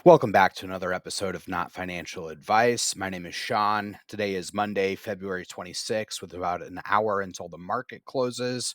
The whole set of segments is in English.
Welcome back to another episode of Not Financial Advice. My name is Sean. Today is Monday, February 26th, with about an hour until the market closes.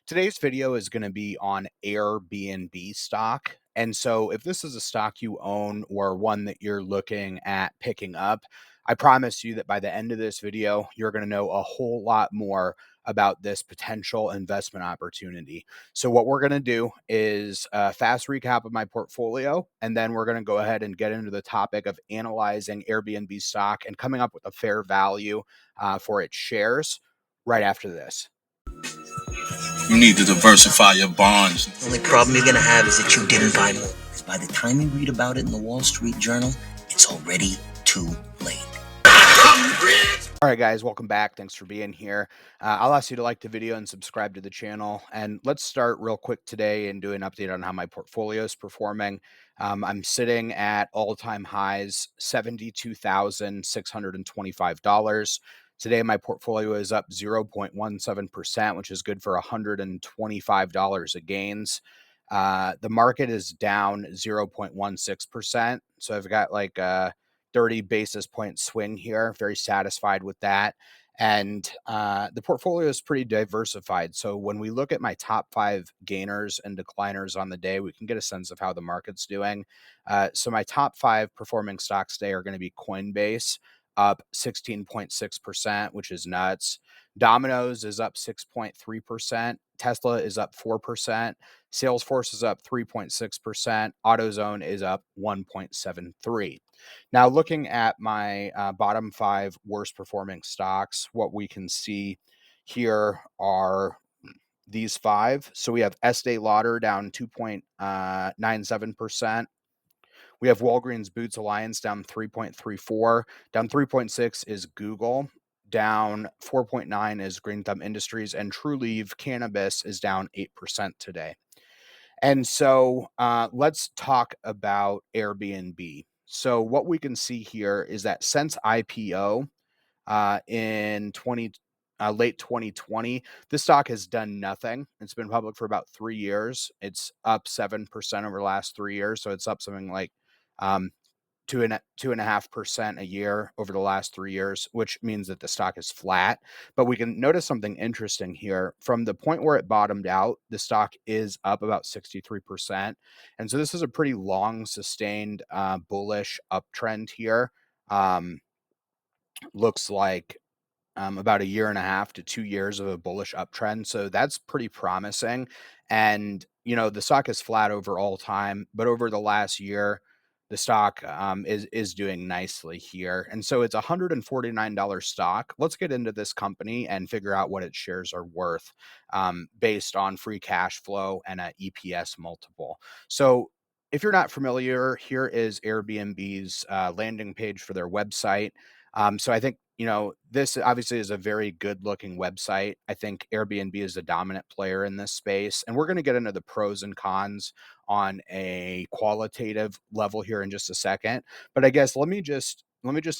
Today's video is going to be on Airbnb stock. And so, if this is a stock you own or one that you're looking at picking up, I promise you that by the end of this video, you're going to know a whole lot more about this potential investment opportunity. So, what we're going to do is a fast recap of my portfolio, and then we're going to go ahead and get into the topic of analyzing Airbnb stock and coming up with a fair value for its shares right after this. You need to diversify your bonds. The only problem you're going to have is that you didn't buy more. Because by the time you read about it in the Wall Street Journal, it's already too late. All right, guys, welcome back. Thanks for being here. I'll ask you to like the video and subscribe to the channel. And let's start real quick today and do an update on how my portfolio is performing. I'm sitting at all-time highs, $72,625. Today, my portfolio is up 0.17%, which is good for $125 of gains. The market is down 0.16%. So I've got like a 30 basis point swing here. Very satisfied with that. And the portfolio is pretty diversified. So when we look at my top 5 gainers and decliners on the day, we can get a sense of how the market's doing. So my top 5 performing stocks today are going to be Coinbase, up 16.6%, which is nuts. Domino's is up 6.3%. Tesla is up 4%. Salesforce is up 3.6%. AutoZone is up 1.73%. Now, looking at my bottom 5 worst performing stocks, what we can see here are these 5. So we have Estee Lauder down 2.97%. We have Walgreens Boots Alliance down 3.34. Down 3.6 is Google. Down 4.9 is Green Thumb Industries, and Trulieve Cannabis is down 8% today. And so let's talk about Airbnb. So what we can see here is that since IPO in late 2020, this stock has done nothing. It's been public for about 3 years. It's up 7% over the last 3 years. So it's up something like 2.5% a year over the last 3 years, which means that the stock is flat. But we can notice something interesting here. From the point where it bottomed out, the stock is up about 63%. And so this is a pretty long sustained bullish uptrend here. Looks like about a year and a half to 2 years of a bullish uptrend. So that's pretty promising. And, the stock is flat over all time, but over the last year, the stock is doing nicely here. And so it's a $149 stock. Let's get into this company and figure out what its shares are worth based on free cash flow and an EPS multiple. So if you're not familiar, here is Airbnb's landing page for their website. So I think, this obviously is a very good looking website. I think Airbnb is a dominant player in this space. And we're going to get into the pros and cons on a qualitative level here in just a second. But I guess let me just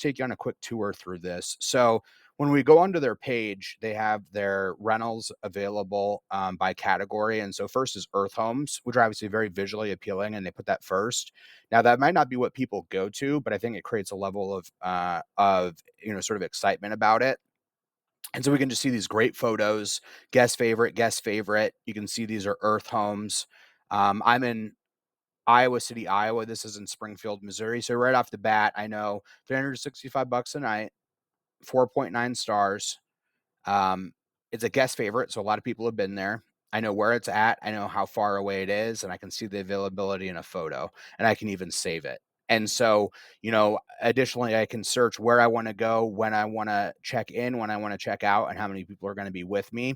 take you on a quick tour through this. So when we go onto their page, they have their rentals available by category. And so first is Earth Homes, which are obviously very visually appealing, and they put that first. Now that might not be what people go to, but I think it creates a level of sort of excitement about it. And so we can just see these great photos, guest favorite. You can see these are Earth Homes. I'm in Iowa City, Iowa. This is in Springfield, Missouri. So right off the bat, I know $365 a night, 4.9 stars. It's a guest favorite, so a lot of people have been there. I know where it's at. I know how far away it is, and I can see the availability in a photo, and I can even save it. And so, additionally, I can search where I want to go, when I want to check in, when I want to check out, and how many people are going to be with me.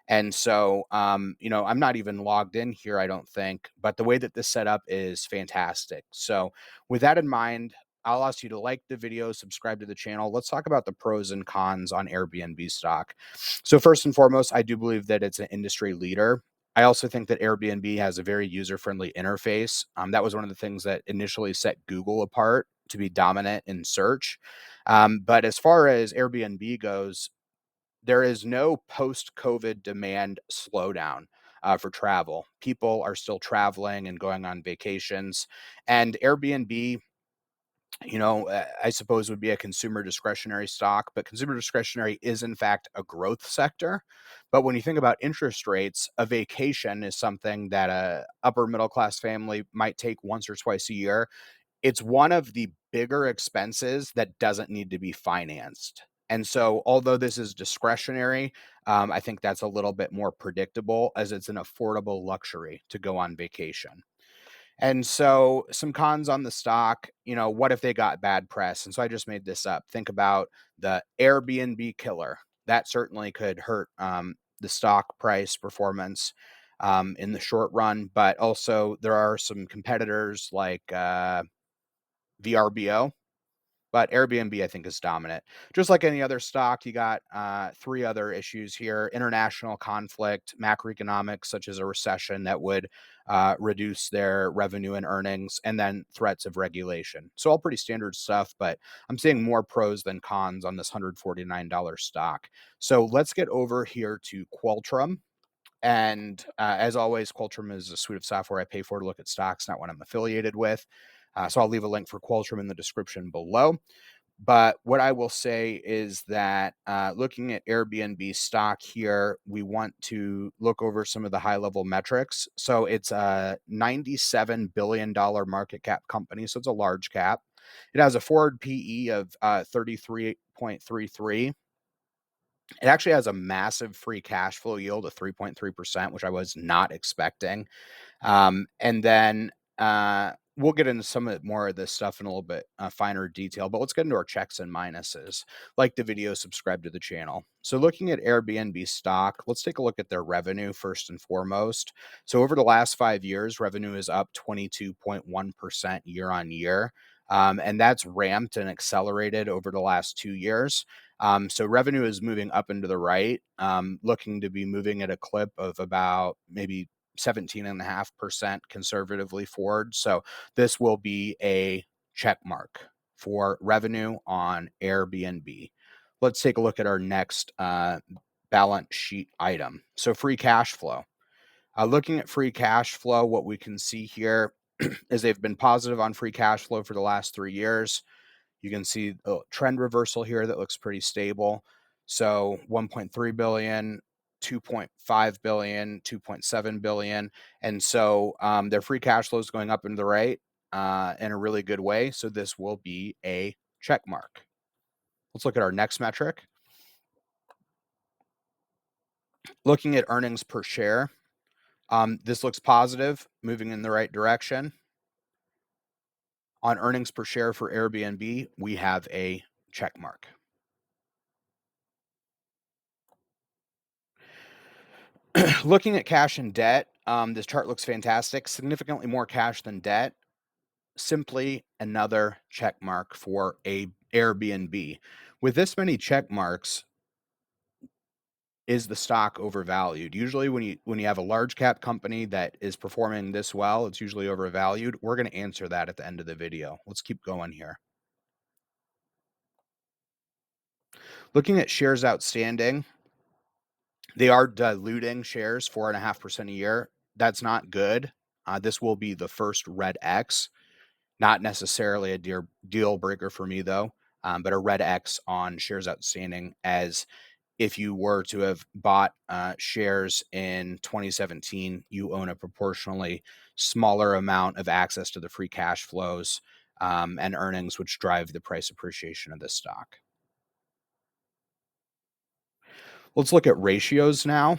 And so, I'm not even logged in here, I don't think, but the way that this setup is fantastic. So with that in mind, I'll ask you to like the video, subscribe to the channel. Let's talk about the pros and cons on Airbnb stock. So first and foremost, I do believe that it's an industry leader. I also think that Airbnb has a very user-friendly interface. That was one of the things that initially set Google apart to be dominant in search. But as far as Airbnb goes, there is no post-COVID demand slowdown for travel. People are still traveling and going on vacations. And Airbnb I suppose would be a consumer discretionary stock, but consumer discretionary is in fact a growth sector. But when you think about interest rates, a vacation is something that a upper middle class family might take once or twice a year. It's one of the bigger expenses that doesn't need to be financed. And so, although this is discretionary, I think that's a little bit more predictable as it's an affordable luxury to go on vacation. And so some cons on the stock, what if they got bad press? And so I just made this up. Think about the Airbnb killer. That certainly could hurt the stock price performance in the short run. But also, there are some competitors like VRBO, but Airbnb, I think, is dominant. Just like any other stock, you got three other issues here: international conflict, macroeconomics, such as a recession that would reduce their revenue and earnings, and then threats of regulation. So all pretty standard stuff, but I'm seeing more pros than cons on this $149 stock. So let's get over here to Qualtrum. And as always, Qualtrum is a suite of software I pay for to look at stocks, not one I'm affiliated with. So I'll leave a link for Qualtrum in the description below. But what I will say is that looking at Airbnb stock here, we want to look over some of the high level metrics. So it's a $97 billion market cap company. So it's a large cap. It has a forward PE of 33.33. It actually has a massive free cash flow yield of 3.3%, which I was not expecting. And then we'll get into some of more of this stuff in a little bit finer detail, but let's get into our checks and minuses. Like the video, subscribe to the channel. So looking at Airbnb stock, let's take a look at their revenue first and foremost. So over the last 5 years, revenue is up 22.1% year on year. And that's ramped and accelerated over the last 2 years. So revenue is moving up and to the right, looking to be moving at a clip of about maybe 17.5% conservatively forward. So this will be a check mark for revenue on Airbnb. Let's take a look at our next balance sheet item. So free cash flow. Looking at free cash flow, what we can see here is they've been positive on free cash flow for the last 3 years. You can see a trend reversal here that looks pretty stable. So 1.3 billion, 2.5 billion, 2.7 billion. And so their free cash flow is going up and to the right in a really good way. So this will be a check mark. Let's look at our next metric. Looking at earnings per share, this looks positive, moving in the right direction. On earnings per share for Airbnb, we have a check mark. Looking at cash and debt, this chart looks fantastic. Significantly more cash than debt. Simply another check mark for a Airbnb. With this many check marks, is the stock overvalued? Usually when you have a large cap company that is performing this well, it's usually overvalued. We're going to answer that at the end of the video. Let's keep going here. Looking at shares outstanding, they are diluting shares 4.5% a year. That's not good. This will be the first red X. Not necessarily a deal breaker for me, though, but a red X on shares outstanding, as if you were to have bought shares in 2017, you own a proportionally smaller amount of access to the free cash flows and earnings, which drive the price appreciation of this stock. Let's look at ratios now.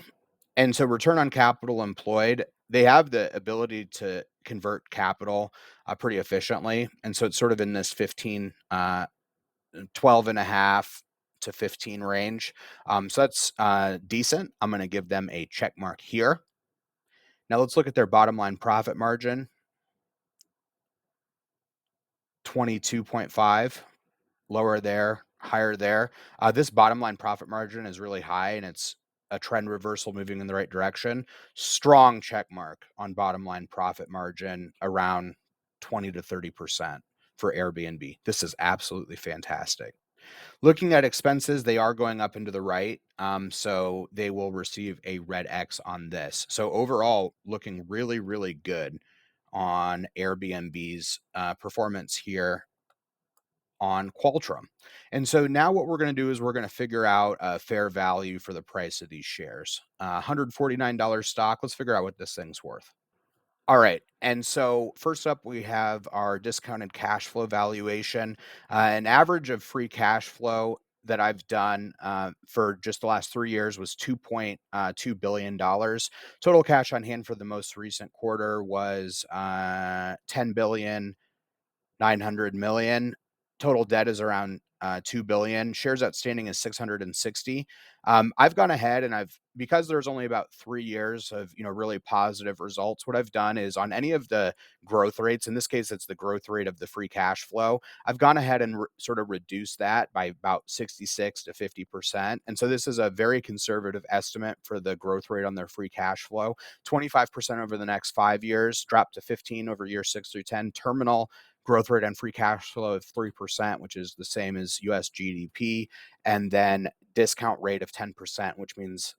And so return on capital employed, they have the ability to convert capital pretty efficiently. And so it's sort of in this 12 and a half to 15 range. So that's decent. I'm going to give them a check mark here. Now let's look at their bottom line profit margin, 22.5. Lower there, higher there. This bottom line profit margin is really high, and it's a trend reversal moving in the right direction. Strong check mark on bottom line profit margin around 20 to 30% for Airbnb. This is absolutely fantastic. Looking at expenses, they are going up into the right. So they will receive a red X on this. So overall, looking really, really good on Airbnb's performance here on Qualtrim. And so now what we're going to do is we're going to figure out a fair value for the price of these shares. $149 stock. Let's figure out what this thing's worth. All right. And so first up, we have our discounted cash flow valuation. An average of free cash flow that I've done for just the last 3 years was $2.2 billion. Total cash on hand for the most recent quarter was 10 billion 900 million. Total debt is around 2 billion. Shares outstanding is 660. I've gone ahead and because there's only about 3 years of really positive results. What I've done is on any of the growth rates. In this case, it's the growth rate of the free cash flow. I've gone ahead and sort of reduced that by about 66 to 50%. And so this is a very conservative estimate for the growth rate on their free cash flow. 25% over the next 5 years, drop to 15 over year 6 through 10. Terminal growth rate on free cash flow of 3%, which is the same as US GDP, and then discount rate of 10%, which means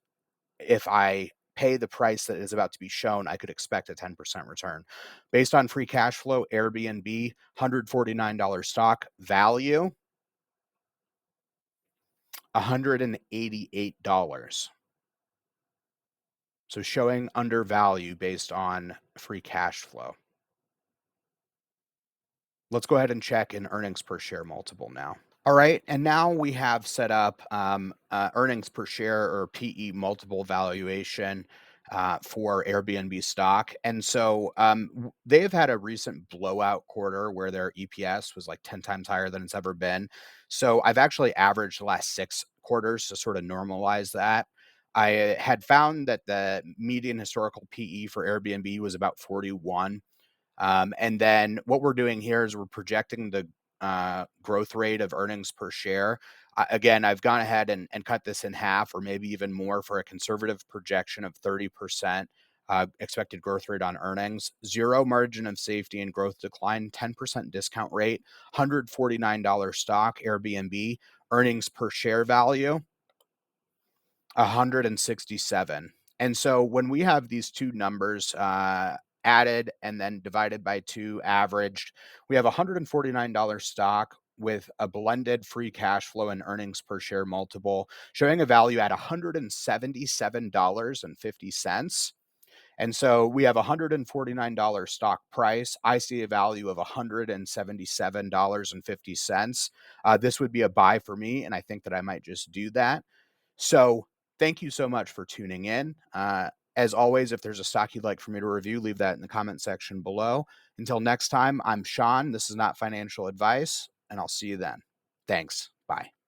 if I pay the price that is about to be shown, I could expect a 10% return. Based on free cash flow, Airbnb, $149 stock, value, $188. So showing undervalue based on free cash flow. Let's go ahead and check an earnings per share multiple now. All right, and now we have set up earnings per share or PE multiple valuation for Airbnb stock. And so they have had a recent blowout quarter where their EPS was like 10 times higher than it's ever been. So I've actually averaged the last 6 quarters to sort of normalize that. I had found that the median historical PE for Airbnb was about 41. And then what we're doing here is we're projecting the growth rate of earnings per share. Again, I've gone ahead and cut this in half or maybe even more for a conservative projection of 30% expected growth rate on earnings, zero margin of safety and growth decline, 10% discount rate, $149 stock, Airbnb, earnings per share value, 167. And so when we have these two numbers added and then divided by 2 averaged, we have $149 stock with a blended free cash flow and earnings per share multiple showing a value at $177.50. And so we have $149 stock price. I see a value of $177.50. This would be a buy for me, and I think that I might just do that. So thank you so much for tuning in. As always, if there's a stock you'd like for me to review, leave that in the comment section below. Until next time, I'm Sean. This is not financial advice, and I'll see you then. Thanks. Bye.